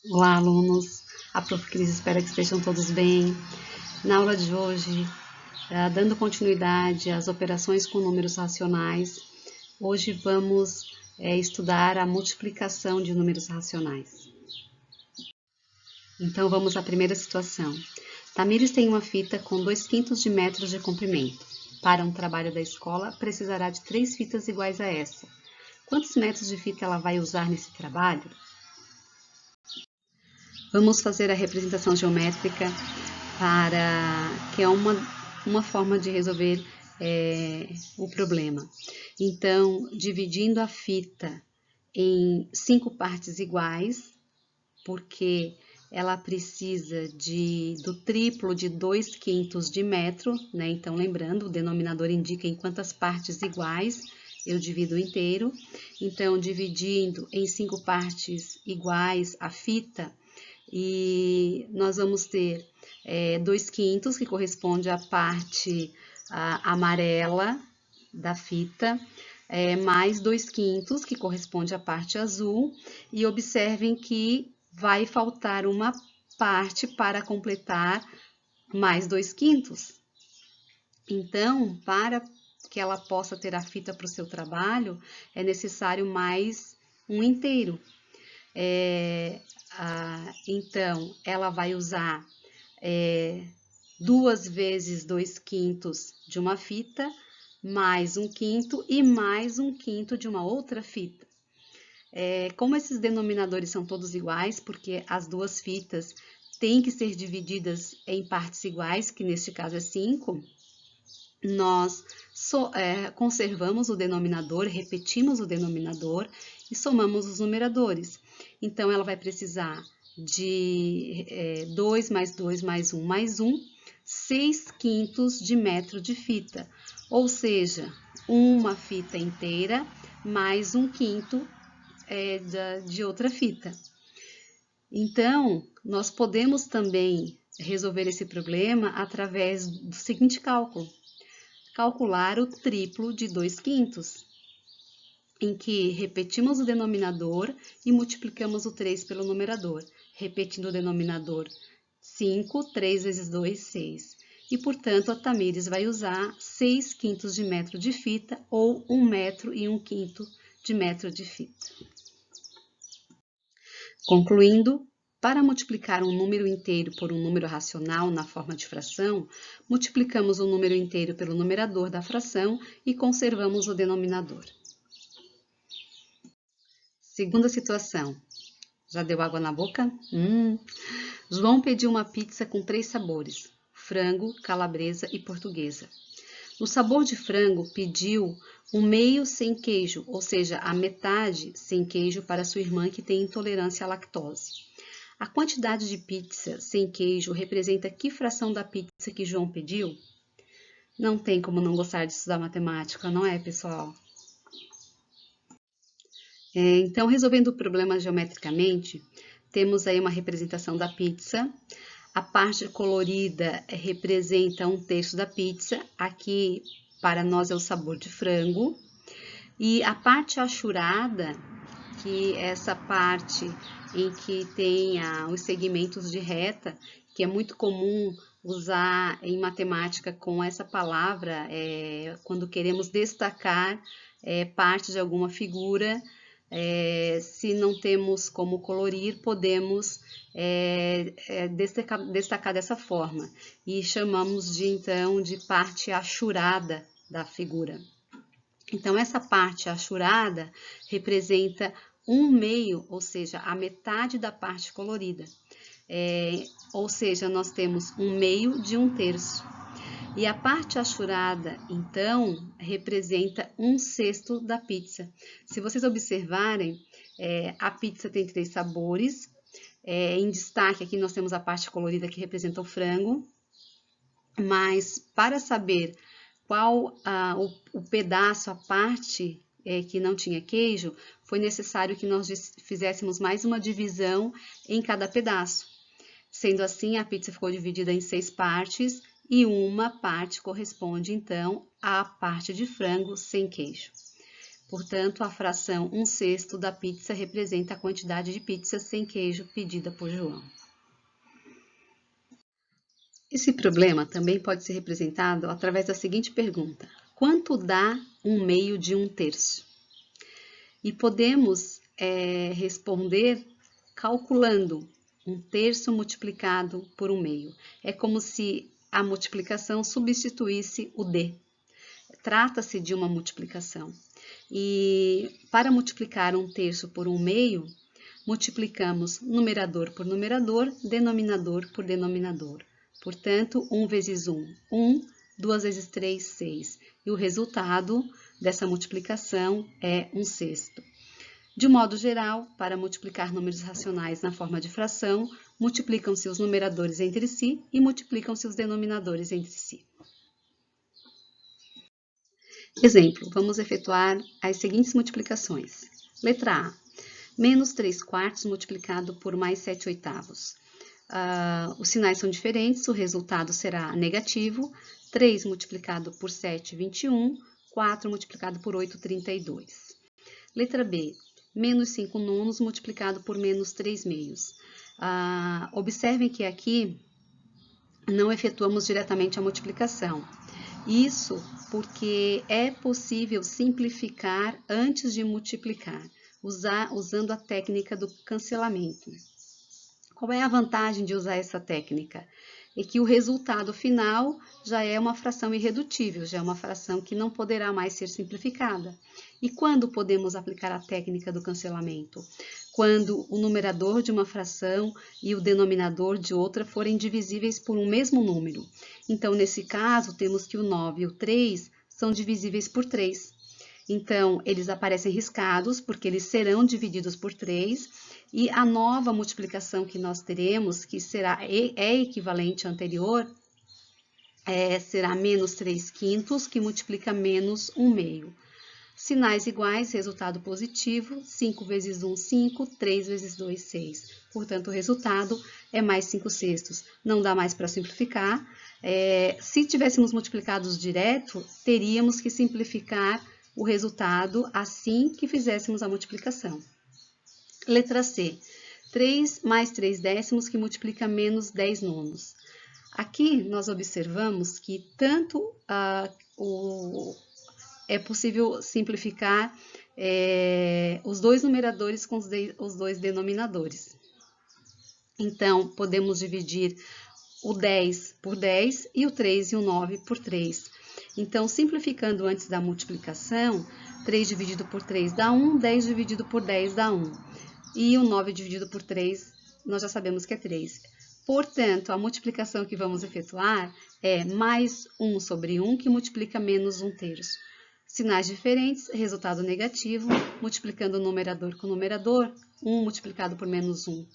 Olá, alunos. A Prof. Cris espera que estejam todos bem. Na aula de hoje, dando continuidade às operações com números racionais, hoje vamos estudar a multiplicação de números racionais. Então, vamos à primeira situação. Tamires tem uma fita com 2/5 de metros de comprimento. Para um trabalho da escola, precisará de 3 fitas iguais a essa. Quantos metros de fita ela vai usar nesse trabalho? Vamos fazer a representação geométrica que é uma forma de resolver o problema. Então, dividindo a fita em 5 partes iguais, porque ela precisa do triplo de 2/5 de metro, né? Então, lembrando, o denominador indica em quantas partes iguais eu divido o inteiro. Então, dividindo em 5 partes iguais a fita, e nós vamos ter 2/5, que corresponde à parte amarela da fita, mais 2/5, que corresponde à parte azul, e observem que vai faltar uma parte para completar mais 2/5. Então, para que ela possa ter a fita para o seu trabalho, é necessário mais um inteiro. Então, ela vai usar 2 vezes 2/5 de uma fita, mais 1/5 e mais 1/5 de uma outra fita. Como esses denominadores são todos iguais, porque as duas fitas têm que ser divididas em partes iguais, que neste caso é 5, nós conservamos o denominador, repetimos o denominador e somamos os numeradores. Então, ela vai precisar de 2 mais 2 mais 1 mais 1, 6/5 de metro de fita, ou seja, uma fita inteira mais 1/5 de outra fita. Então, nós podemos também resolver esse problema através do seguinte cálculo: calcular o triplo de 2/5, em que repetimos o denominador e multiplicamos o 3 pelo numerador. Repetindo o denominador, 5, 3 vezes 2, 6. E, portanto, a Tamires vai usar 6/5 de metro de fita, ou 1 metro e 1/5 de metro de fita. Concluindo, para multiplicar um número inteiro por um número racional na forma de fração, multiplicamos o número inteiro pelo numerador da fração e conservamos o denominador. Segunda situação. Já deu água na boca? João pediu uma pizza com 3 sabores: frango, calabresa e portuguesa. No sabor de frango, pediu um meio sem queijo, ou seja, a metade sem queijo para sua irmã que tem intolerância à lactose. A quantidade de pizza sem queijo representa que fração da pizza que João pediu? Não tem como não gostar de estudar matemática, não é, pessoal? Então, resolvendo o problema geometricamente, temos aí uma representação da pizza. A parte colorida representa 1/3 da pizza, aqui para nós é o sabor de frango. E a parte achurada, que é essa parte em que tem os segmentos de reta, que é muito comum usar em matemática com essa palavra, quando queremos destacar parte de alguma figura. Se não temos como colorir, podemos destacar dessa forma, e chamamos então de parte achurada da figura. Então, essa parte achurada representa 1/2, ou seja, a metade da parte colorida. Ou seja, nós temos 1/2 de 1/3. E a parte achurada, então, representa 1/6 da pizza. Se vocês observarem, a pizza tem 3 sabores. Em destaque, aqui nós temos a parte colorida que representa o frango. Mas, para saber qual o pedaço, a parte que não tinha queijo, foi necessário que nós fizéssemos mais uma divisão em cada pedaço. Sendo assim, a pizza ficou dividida em 6 partes, e uma parte corresponde, então, à parte de frango sem queijo. Portanto, a fração 1/6 da pizza representa a quantidade de pizza sem queijo pedida por João. Esse problema também pode ser representado através da seguinte pergunta: quanto dá 1/2 de 1/3? E podemos responder calculando 1/3 multiplicado por 1/2. É como se a multiplicação substituísse o d. Trata-se de uma multiplicação. E para multiplicar 1/3 por 1/2, multiplicamos numerador por numerador, denominador por denominador. Portanto, 1 vezes 1, 1, 2 vezes 3, 6. E o resultado dessa multiplicação é 1/6. De modo geral, para multiplicar números racionais na forma de fração, multiplicam-se os numeradores entre si e multiplicam-se os denominadores entre si. Exemplo, vamos efetuar as seguintes multiplicações. Letra A, menos 3/4 multiplicado por mais 7/8. Os sinais são diferentes, o resultado será negativo. 3 multiplicado por 7, 21. 4 multiplicado por 8, 32. Letra B, menos 5/9 multiplicado por menos 3/2. Observem que aqui não efetuamos diretamente a multiplicação. Isso porque é possível simplificar antes de multiplicar, usando a técnica do cancelamento. Qual é a vantagem de usar essa técnica? É que o resultado final já é uma fração irredutível, já é uma fração que não poderá mais ser simplificada. E quando podemos aplicar a técnica do cancelamento? Quando o numerador de uma fração e o denominador de outra forem divisíveis por um mesmo número. Então, nesse caso, temos que o 9 e o 3 são divisíveis por 3. Então, eles aparecem riscados porque eles serão divididos por 3 e a nova multiplicação que nós teremos, que é equivalente à anterior, será menos 3/5, que multiplica menos 1/2. Sinais iguais, resultado positivo, 5 vezes 1, 5, 3 vezes 2, 6. Portanto, o resultado é mais 5/6. Não dá mais para simplificar. Se tivéssemos multiplicados direto, teríamos que simplificar o resultado assim que fizéssemos a multiplicação. Letra C, 3 mais 3/10 que multiplica menos 10/9. Aqui nós observamos que tanto é possível simplificar os dois numeradores com os dois denominadores. Então, podemos dividir o 10 por 10 e o 3 e o 9 por 3. Então, simplificando antes da multiplicação, 3 dividido por 3 dá 1, 10 dividido por 10 dá 1. E o 9 dividido por 3, nós já sabemos que é 3. Portanto, a multiplicação que vamos efetuar é mais 1 sobre 1, que multiplica menos 1/3. Sinais diferentes, resultado negativo, multiplicando o numerador com o numerador, 1 multiplicado por menos 1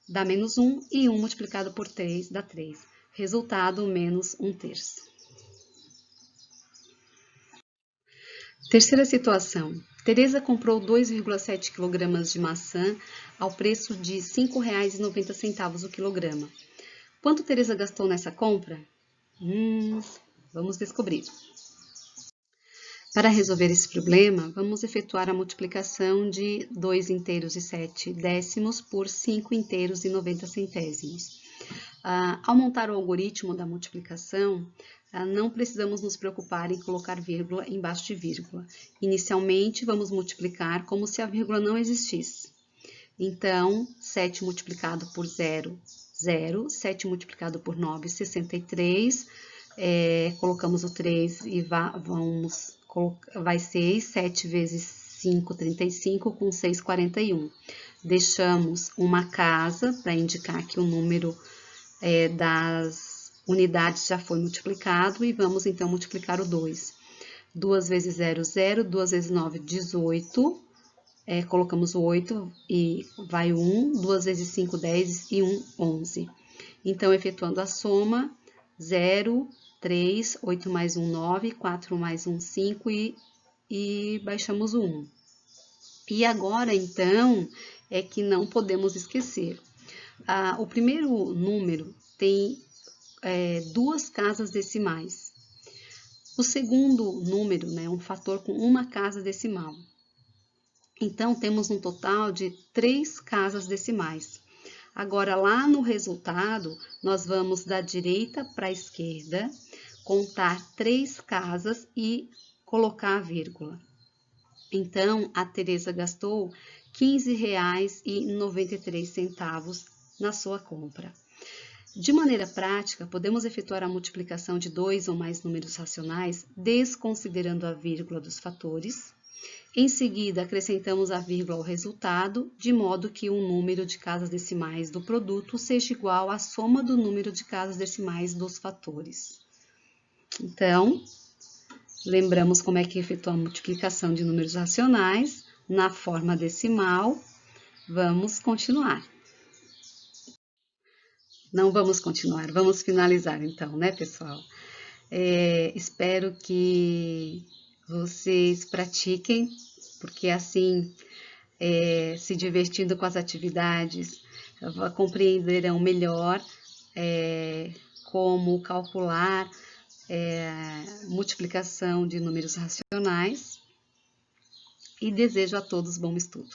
dá menos 1 e 1 multiplicado por 3 dá 3. Resultado, menos 1/3. Terceira situação. Tereza comprou 2,7 kg de maçã ao preço de R$ 5,90 o quilograma. Quanto Tereza gastou nessa compra? Vamos descobrir. Para resolver esse problema, vamos efetuar a multiplicação de 2,7 por 5,90. Ao montar o algoritmo da multiplicação, não precisamos nos preocupar em colocar vírgula embaixo de vírgula. Inicialmente, vamos multiplicar como se a vírgula não existisse. Então, 7 multiplicado por 0, 0. 7 multiplicado por 9, 63. Colocamos o 3 e vai 6. 7 vezes 5, 35, com 6, 41. Deixamos uma casa para indicar que o número das unidades já foi multiplicado e vamos então multiplicar o 2. 2 vezes 0, 0. 2 vezes 9, 18. Colocamos o 8 e vai o 1. 2 vezes 5, 10 e 1, 11. Então, efetuando a soma, 0, 3, 8 mais 1, 9, 4 mais 1, 5 e baixamos o 1. E agora, então, é que não podemos esquecer. O primeiro número tem 2 casas decimais. O segundo número, né, é um fator com uma casa decimal. Então, temos um total de 3 casas decimais. Agora, lá no resultado, nós vamos da direita para a esquerda, contar 3 casas e colocar a vírgula. Então, a Tereza gastou R$ 15,93 na sua compra. De maneira prática, podemos efetuar a multiplicação de 2 ou mais números racionais, desconsiderando a vírgula dos fatores. Em seguida, acrescentamos a vírgula ao resultado, de modo que o número de casas decimais do produto seja igual à soma do número de casas decimais dos fatores. Então, lembramos como é que efetua a multiplicação de números racionais na forma decimal. Vamos continuar. Não vamos continuar, vamos finalizar então, né, pessoal? Espero que vocês pratiquem, porque assim, se divertindo com as atividades, compreenderão melhor como calcular multiplicação de números racionais. E desejo a todos bom estudo.